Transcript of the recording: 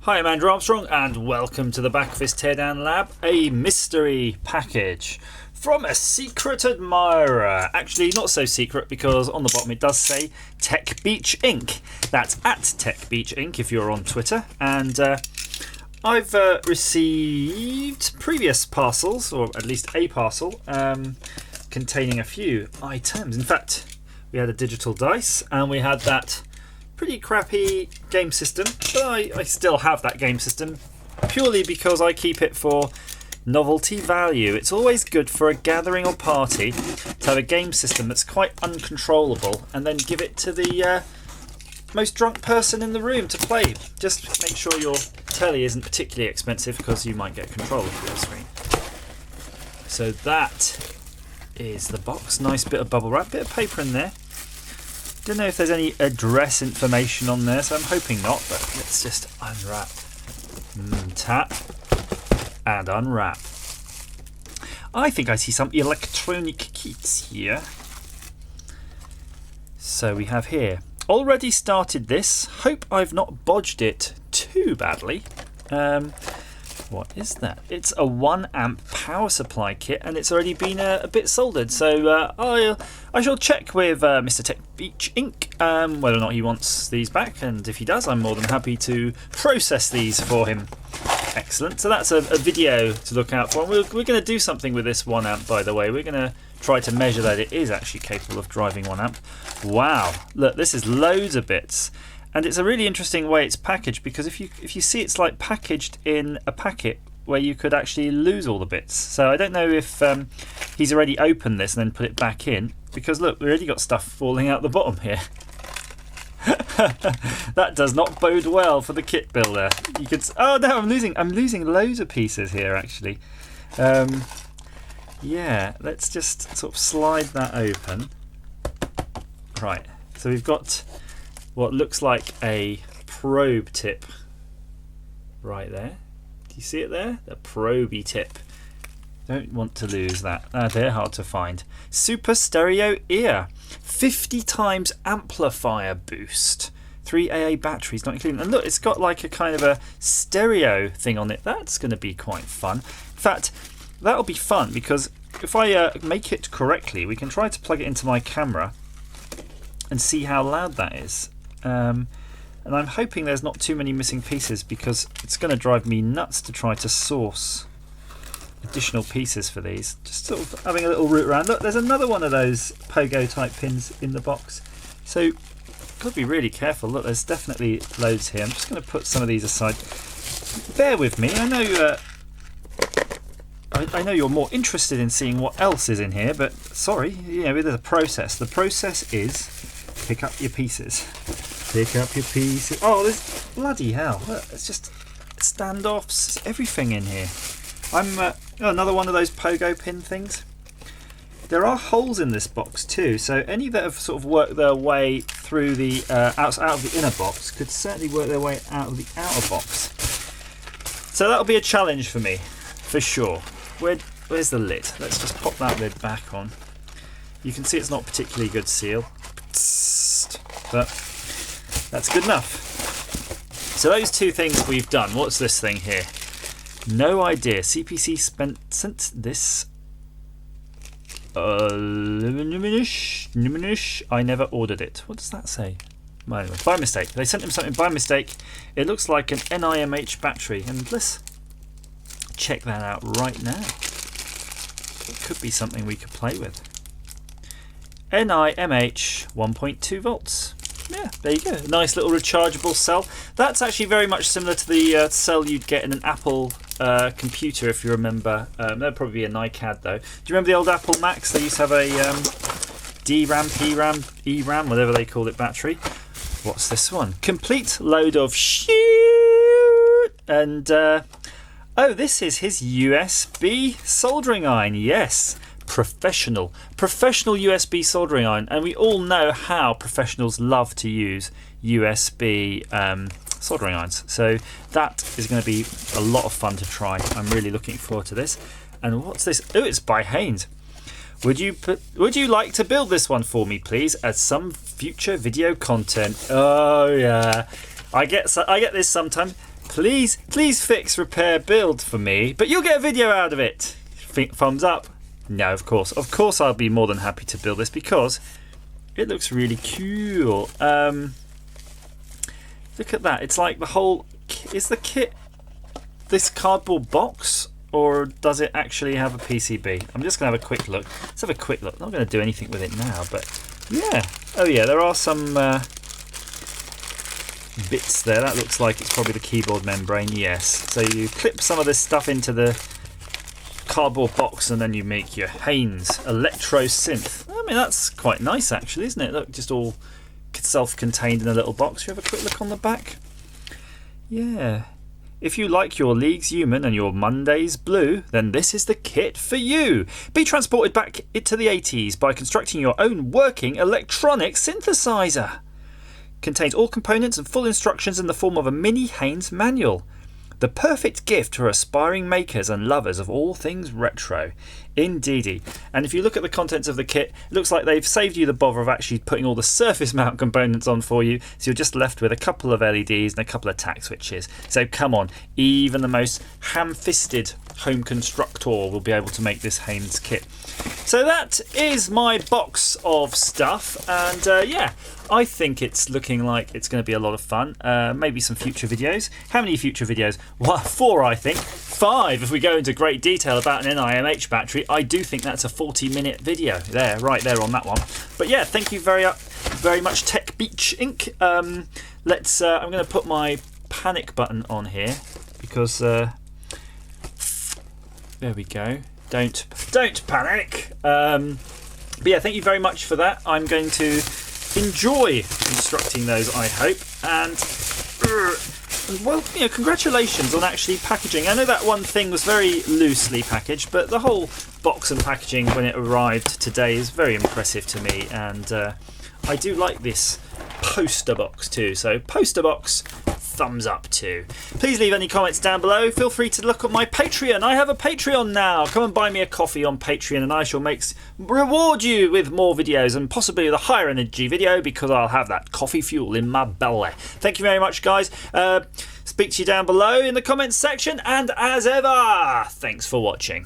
Hi, I'm Andrew Armstrong and welcome to the back of this Teardown Lab, a mystery package from a secret admirer. Actually, not so secret because on the bottom it does say Techbeachinc. That's at Techbeachinc if you're on Twitter. And I've received previous parcels, or at least a parcel, containing a few items. In fact, we had a digital dice and we had that pretty crappy game system, but I still have that game system purely because I keep it for novelty value. It's always good for a gathering or party to have a game system that's quite uncontrollable and then give it to the most drunk person in the room to play. Just make sure your telly isn't particularly expensive because you might get control of your screen. So that is the box. Nice bit of bubble wrap, bit of paper in there. Don't know if there's any address information on there, so I'm hoping not, but let's just unwrap. Tap. And unwrap. I think I see some electronic kits here. So we have here. Already started this. Hope I've not bodged it too badly. What is that? It's a 1 amp power supply kit and it's already been a bit soldered. So I shall check with Mr. Techbeachinc whether or not he wants these back. And if he does, I'm more than happy to process these for him. Excellent. So that's a video to look out for. We're going to do something with this 1 amp, by the way. We're going to try to measure that it is actually capable of driving 1 amp. Wow. Look, this is loads of bits. And it's a really interesting way it's packaged because if you see it's like packaged in a packet where you could actually lose all the bits. So I don't know if he's already opened this and then put it back in because look, we already got stuff falling out the bottom here. That does not bode well for the kit builder. You could. Oh no, I'm losing loads of pieces here actually. Yeah, let's just sort of slide that open. Right, so we've got what looks like a probe tip right there. Do you see it there? The probey tip. Don't want to lose that. They're hard to find. Super stereo ear. 50 times amplifier boost. 3 AA batteries not included. And look, it's got like a kind of a stereo thing on it. That's going to be quite fun. In fact, that'll be fun because if I make it correctly, we can try to plug it into my camera and see how loud that is. And I'm hoping there's not too many missing pieces because it's going to drive me nuts to try to source additional pieces for these. Just sort of having a little root around. Look, there's another one of those pogo type pins in the box. So got to be really careful. Look, there's definitely loads here. I'm just going to put some of these aside. Bear with me. I know you're more interested in seeing what else is in here, but sorry, you know, there's a process. The process is pick up your pieces. Pick up your pieces. Oh, this bloody hell! Look, it's just standoffs. It's everything in here. I'm another one of those pogo pin things. There are holes in this box too, so any that have sort of worked their way through the out of the inner box could certainly work their way out of the outer box. So that'll be a challenge for me, for sure. Where's the lid? Let's just pop that lid back on. You can see it's not particularly good seal, but that's good enough. So those two things we've done. What's this thing here? No idea. CPC sent this. I never ordered it. What does that say? By mistake. They sent him something by mistake. It looks like an NIMH battery, and let's check that out right now. It could be something we could play with. NIMH 1.2 volts. Yeah, there you go. Nice little rechargeable cell. That's actually very much similar to the cell you'd get in an Apple computer, if you remember. That'd probably be a NiCad though. Do you remember the old Apple Macs? They used to have a DRAM, PRAM, ERAM, whatever they called it, battery. What's this one? Complete load of shit. And oh, this is his USB soldering iron. Yes. Professional USB soldering iron, and we all know how professionals love to use USB soldering irons, so that is going to be a lot of fun to try. I'm really looking forward to this. And what's this? Oh, it's by Haynes. Would you like to build this one for me, please, as some future video content? Oh yeah, I get this sometimes. Please fix, repair, build for me, but you'll get a video out of it. Thumbs up. No, of course I'll be more than happy to build this because it looks really cool. Look at that. It's like the whole... Is the kit this cardboard box, or does it actually have a PCB? I'm just going to have a quick look. Let's have a quick look. I'm not going to do anything with it now, but yeah. Oh yeah, there are some bits there. That looks like it's probably the keyboard membrane. Yes. So you clip some of this stuff into the cardboard box and then you make your Haynes electro synth. I mean, that's quite nice actually, isn't it? Look, just all self-contained in a little box. You have a quick look on the back. Yeah. If you like your Leagues Human and your Mondays blue, then this is the kit for you. Be transported back to the 80s by constructing your own working electronic synthesizer. Contains all components and full instructions in the form of a mini Haynes manual. The perfect gift for aspiring makers and lovers of all things retro. Indeedy. And if you look at the contents of the kit, it looks like they've saved you the bother of actually putting all the surface mount components on for you, so you're just left with a couple of LEDs and a couple of tack switches. So come on, even the most ham-fisted home constructor will be able to make this Haynes kit. So that is my box of stuff, and yeah, I think it's looking like it's going to be a lot of fun. Maybe some future videos. How many future videos? Well, 4 I think. 5 if we go into great detail about an NIMH battery. I do think that's a 40-minute video there, right there on that one. But yeah, thank you very much Techbeachinc. I'm going to put my panic button on here because there we go. Don't panic. But yeah, thank you very much for that. I'm going to enjoy constructing those, I hope. And well, you know, congratulations on actually packaging. I know that one thing was very loosely packaged, but the whole box and packaging when it arrived today is very impressive to me. And I do like this poster box too. So poster box, thumbs up too. Please leave any comments down below. Feel free to look at my Patreon. I have a Patreon now. Come and buy me a coffee on Patreon and I shall reward you with more videos and possibly with a higher energy video because I'll have that coffee fuel in my belly. Thank you very much, guys. Speak to you down below in the comments section, and as ever, thanks for watching.